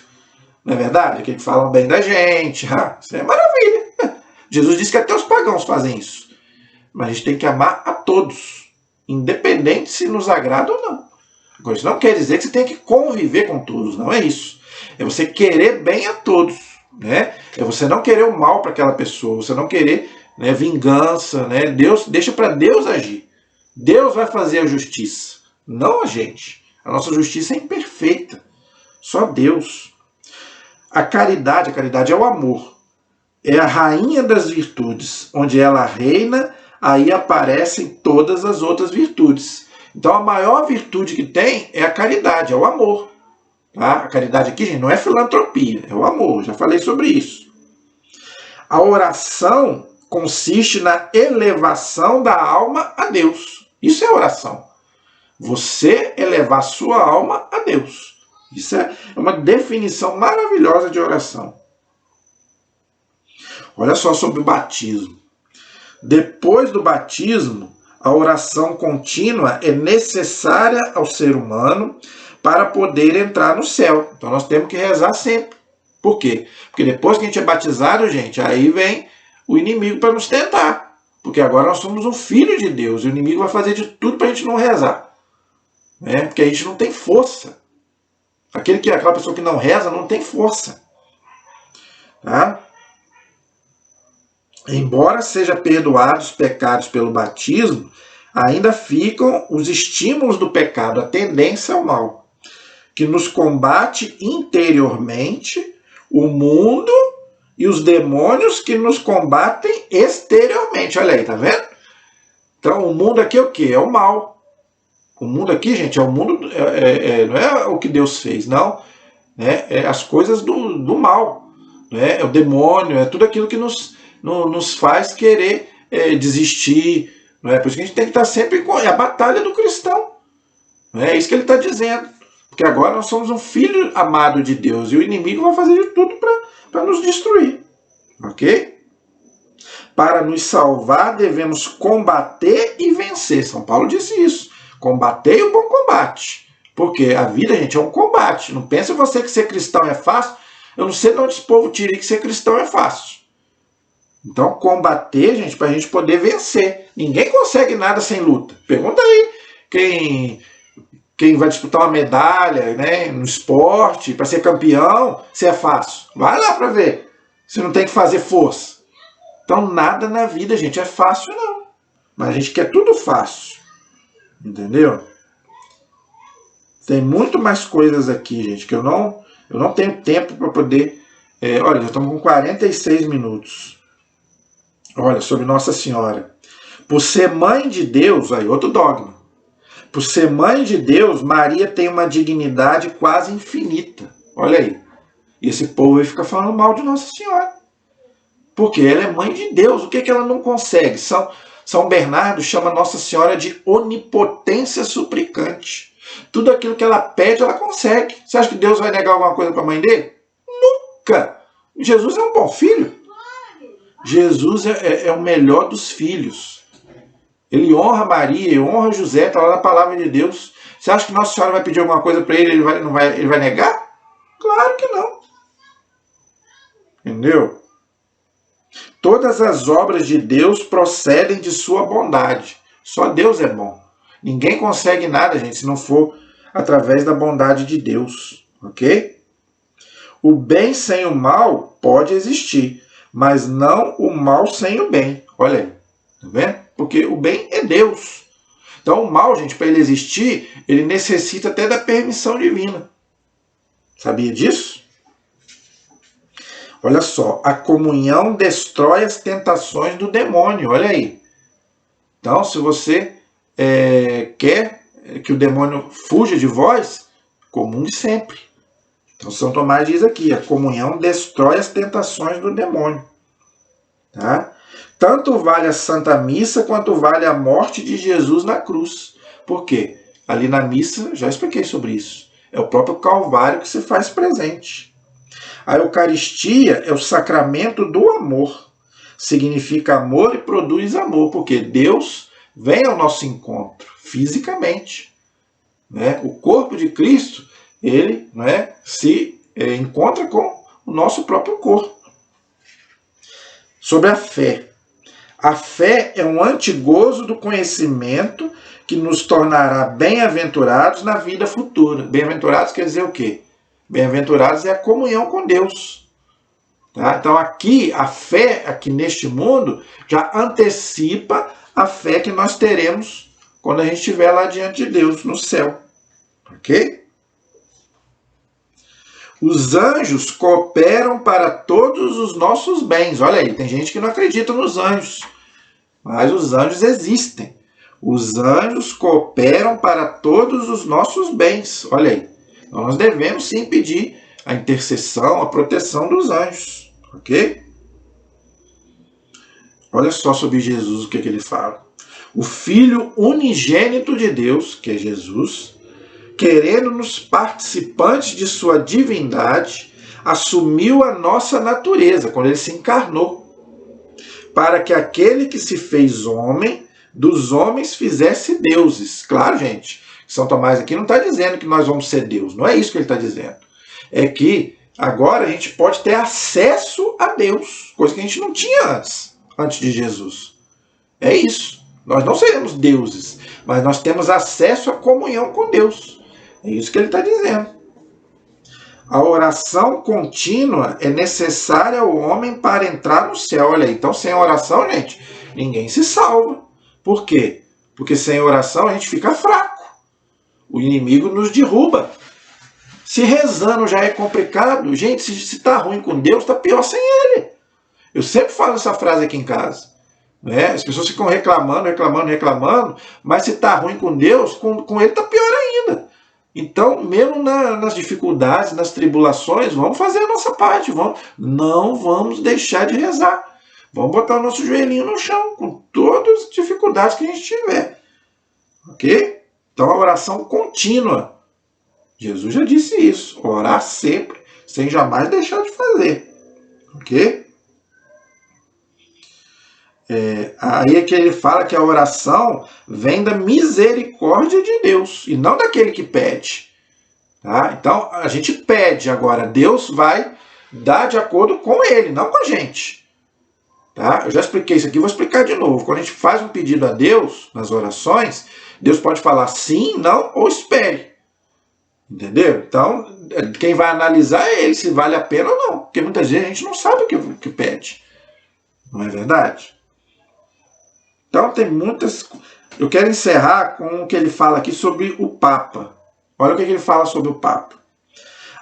Não é verdade? Aquele que fala bem da gente. Isso é maravilha. Jesus disse que até os pagãos fazem isso. Mas a gente tem que amar a todos, independente se nos agrada ou não. Agora, isso não quer dizer que você tem que conviver com todos, não é isso. É você querer bem a todos. Né? É você não querer o mal para aquela pessoa, você não querer vingança, né? Deus, deixa para Deus agir. Deus vai fazer a justiça, não a gente. A nossa justiça é imperfeita, só Deus. A caridade é o amor. É a rainha das virtudes, onde ela reina, aí aparecem todas as outras virtudes. Então a maior virtude que tem é a caridade, é o amor. Tá? A caridade aqui, gente, não é filantropia, é o amor, já falei sobre isso. A oração consiste na elevação da alma a Deus. Isso é oração. Você elevar sua alma a Deus. Isso é uma definição maravilhosa de oração. Olha só sobre o batismo. Depois do batismo, a oração contínua é necessária ao ser humano para poder entrar no céu. Então nós temos que rezar sempre. Por quê? Porque depois que a gente é batizado, gente, aí vem o inimigo para nos tentar. Porque agora nós somos um filho de Deus. E o inimigo vai fazer de tudo para a gente não rezar. Né? Porque a gente não tem força. Aquela pessoa que não reza não tem força. Tá? Embora seja perdoados os pecados pelo batismo, ainda ficam os estímulos do pecado, a tendência ao mal, que nos combate interiormente, o mundo e os demônios que nos combatem exteriormente. Olha aí, tá vendo? Então, o mundo aqui é o quê? É o mal. O mundo aqui, gente, é o mundo, não é o que Deus fez, não. É as coisas do mal. Né? É o demônio, é tudo aquilo que nos faz querer desistir. Não é? Por isso que a gente tem que estar sempre com a batalha do cristão. Não é isso que ele está dizendo. Porque agora nós somos um filho amado de Deus e o inimigo vai fazer de tudo para nos destruir. Ok? Para nos salvar, devemos combater e vencer. São Paulo disse isso. Combater o bom combate. Porque a vida, gente, é um combate. Não pense você que ser cristão é fácil. Eu não sei de onde esse povo tira que ser cristão é fácil. Então, combater, gente, para a gente poder vencer. Ninguém consegue nada sem luta. Pergunta aí quem vai disputar uma medalha, né, no esporte, para ser campeão, se é fácil. Vai lá para ver. Você não tem que fazer força. Então, nada na vida, gente, é fácil, não. Mas a gente quer tudo fácil. Entendeu? Tem muito mais coisas aqui, gente, que eu não tenho tempo para poder... olha, já estamos com 46 minutos. Olha, sobre Nossa Senhora. Por ser mãe de Deus, aí outro dogma. Por ser mãe de Deus, Maria tem uma dignidade quase infinita. Olha aí. E esse povo aí fica falando mal de Nossa Senhora. Porque ela é mãe de Deus. O que ela não consegue? São Bernardo chama Nossa Senhora de onipotência suplicante. Tudo aquilo que ela pede, ela consegue. Você acha que Deus vai negar alguma coisa para a mãe dele? Nunca! Jesus é um bom filho. Jesus é o melhor dos filhos. Ele honra Maria, honra José, está lá na palavra de Deus. Você acha que Nossa Senhora vai pedir alguma coisa para ele, ele vai negar? Claro que não. Entendeu? Todas as obras de Deus procedem de sua bondade. Só Deus é bom. Ninguém consegue nada, gente, se não for através da bondade de Deus. Ok? O bem sem o mal pode existir, mas não o mal sem o bem. Olha aí. Tá vendo? Porque o bem é Deus. Então o mal, gente, para ele existir, ele necessita até da permissão divina. Sabia disso? Olha só, a comunhão destrói as tentações do demônio. Olha aí. Então, se você quer que o demônio fuja de vós, comungue sempre. Então, São Tomás diz aqui, a comunhão destrói as tentações do demônio. Tá? Tanto vale a Santa Missa, quanto vale a morte de Jesus na cruz. Por quê? Ali na missa, já expliquei sobre isso. É o próprio Calvário que se faz presente. A Eucaristia é o sacramento do amor. Significa amor e produz amor, porque Deus vem ao nosso encontro, fisicamente. Né? O corpo de Cristo, ele se encontra com o nosso próprio corpo. Sobre a fé. A fé é um antigozo do conhecimento que nos tornará bem-aventurados na vida futura. Bem-aventurados quer dizer o quê? Bem-aventurados é a comunhão com Deus. Tá? Então aqui, a fé aqui neste mundo já antecipa a fé que nós teremos quando a gente estiver lá diante de Deus, no céu. Ok? Os anjos cooperam para todos os nossos bens. Olha aí, tem gente que não acredita nos anjos. Mas os anjos existem. Os anjos cooperam para todos os nossos bens. Olha aí. Então nós devemos sim pedir a intercessão, a proteção dos anjos. Ok? Olha só sobre Jesus o que ele fala. O Filho unigênito de Deus, que é Jesus, querendo-nos participantes de sua divindade, assumiu a nossa natureza, quando ele se encarnou, para que aquele que se fez homem, dos homens fizesse deuses. Claro, gente, São Tomás aqui não está dizendo que nós vamos ser Deus, não é isso que ele está dizendo. É que agora a gente pode ter acesso a Deus, coisa que a gente não tinha antes de Jesus. É isso. Nós não seremos deuses, mas nós temos acesso à comunhão com Deus. É isso que ele está dizendo. A oração contínua é necessária ao homem para entrar no céu. Olha aí, então sem oração, gente, ninguém se salva. Por quê? Porque sem oração a gente fica fraco. O inimigo nos derruba. Se rezando já é complicado, gente, se está ruim com Deus, está pior sem Ele. Eu sempre falo essa frase aqui em casa. Né? As pessoas ficam reclamando, mas se está ruim com Deus, com Ele está pior ainda. Então, mesmo nas dificuldades, nas tribulações, vamos fazer a nossa parte. Não vamos deixar de rezar. Vamos botar o nosso joelhinho no chão, com todas as dificuldades que a gente tiver. Ok? Então, a oração contínua. Jesus já disse isso. Orar sempre, sem jamais deixar de fazer. Ok? Aí é que ele fala que a oração vem da misericórdia de Deus, e não daquele que pede. Tá? Então, a gente pede agora, Deus vai dar de acordo com ele, não com a gente. Tá? Eu já expliquei isso aqui, vou explicar de novo. Quando a gente faz um pedido a Deus, nas orações, Deus pode falar sim, não ou espere. Entendeu? Então, quem vai analisar é ele, se vale a pena ou não. Porque muitas vezes a gente não sabe o que pede. Não é verdade? Então, tem muitas... Eu quero encerrar com o que ele fala aqui sobre o Papa. Olha o que ele fala sobre o Papa.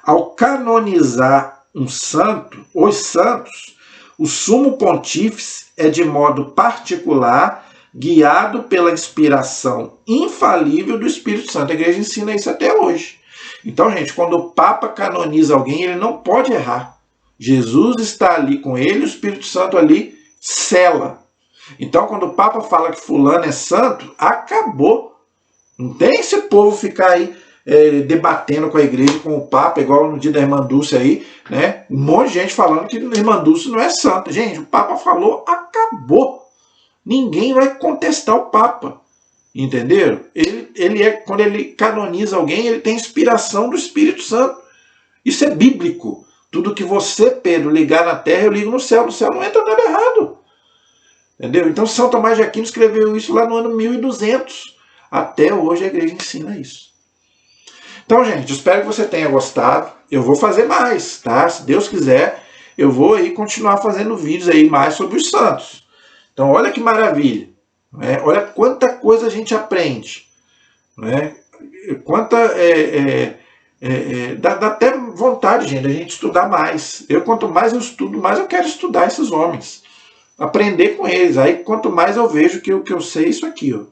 Ao canonizar um santo, os santos, o sumo pontífice é de modo particular guiado pela inspiração infalível do Espírito Santo. A igreja ensina isso até hoje. Então, gente, quando o Papa canoniza alguém, ele não pode errar. Jesus está ali com ele, o Espírito Santo ali sela. Então, quando o Papa fala que fulano é santo, acabou. Não tem esse povo ficar aí debatendo com a igreja, com o Papa, igual no dia da Irmã Dulce aí, né? Um monte de gente falando que a Irmã Dulce não é santa. Gente, o Papa falou, acabou. Ninguém vai contestar o Papa. Entenderam? Quando ele canoniza alguém, ele tem inspiração do Espírito Santo. Isso é bíblico. Tudo que você, Pedro, ligar na terra, eu ligo no céu. No céu não entra nada errado. Entendeu? Então São Tomás de Aquino escreveu isso lá no ano 1200. Até hoje a igreja ensina isso. Então, gente, espero que você tenha gostado. Eu vou fazer mais, tá? Se Deus quiser, eu vou aí continuar fazendo vídeos aí mais sobre os santos. Então, olha que maravilha. Né? Olha quanta coisa a gente aprende. Né? Dá até vontade, gente, a gente estudar mais. Quanto mais eu estudo, mais eu quero estudar esses homens. Aprender com eles. Aí, quanto mais eu vejo que eu sei isso aqui. Ó.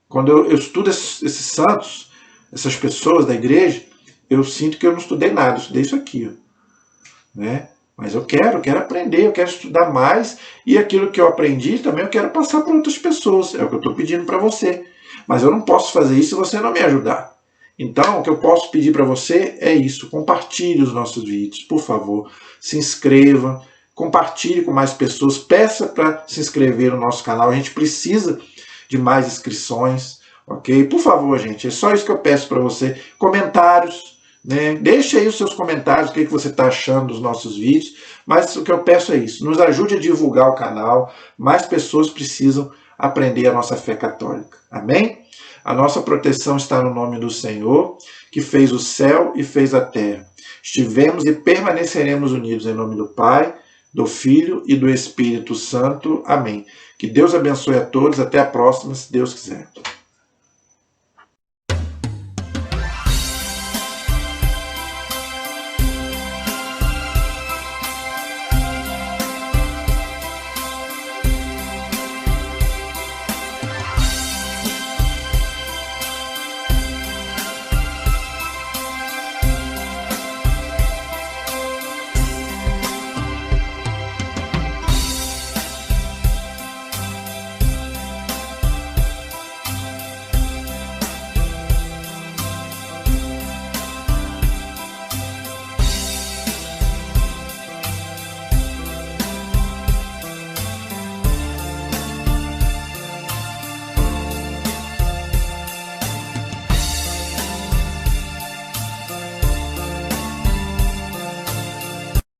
Quando eu estudo esses santos, essas pessoas da igreja, eu sinto que eu não estudei nada. Eu estudei isso aqui. Ó. Né? Mas eu quero aprender, eu quero estudar mais. E aquilo que eu aprendi também eu quero passar para outras pessoas. É o que eu estou pedindo para você. Mas eu não posso fazer isso se você não me ajudar. Então, o que eu posso pedir para você é isso. Compartilhe os nossos vídeos, por favor. Se inscreva. Compartilhe com mais pessoas. Peça para se inscrever no nosso canal. A gente precisa de mais inscrições. Ok? Por favor, gente. É só isso que eu peço para você. Comentários. Né? Deixe aí os seus comentários, o que você está achando dos nossos vídeos. Mas o que eu peço é isso. Nos ajude a divulgar o canal. Mais pessoas precisam aprender a nossa fé católica. Amém? A nossa proteção está no nome do Senhor, que fez o céu e fez a terra. Estivemos e permaneceremos unidos em nome do Pai, do Filho e do Espírito Santo. Amém. Que Deus abençoe a todos. Até a próxima, se Deus quiser.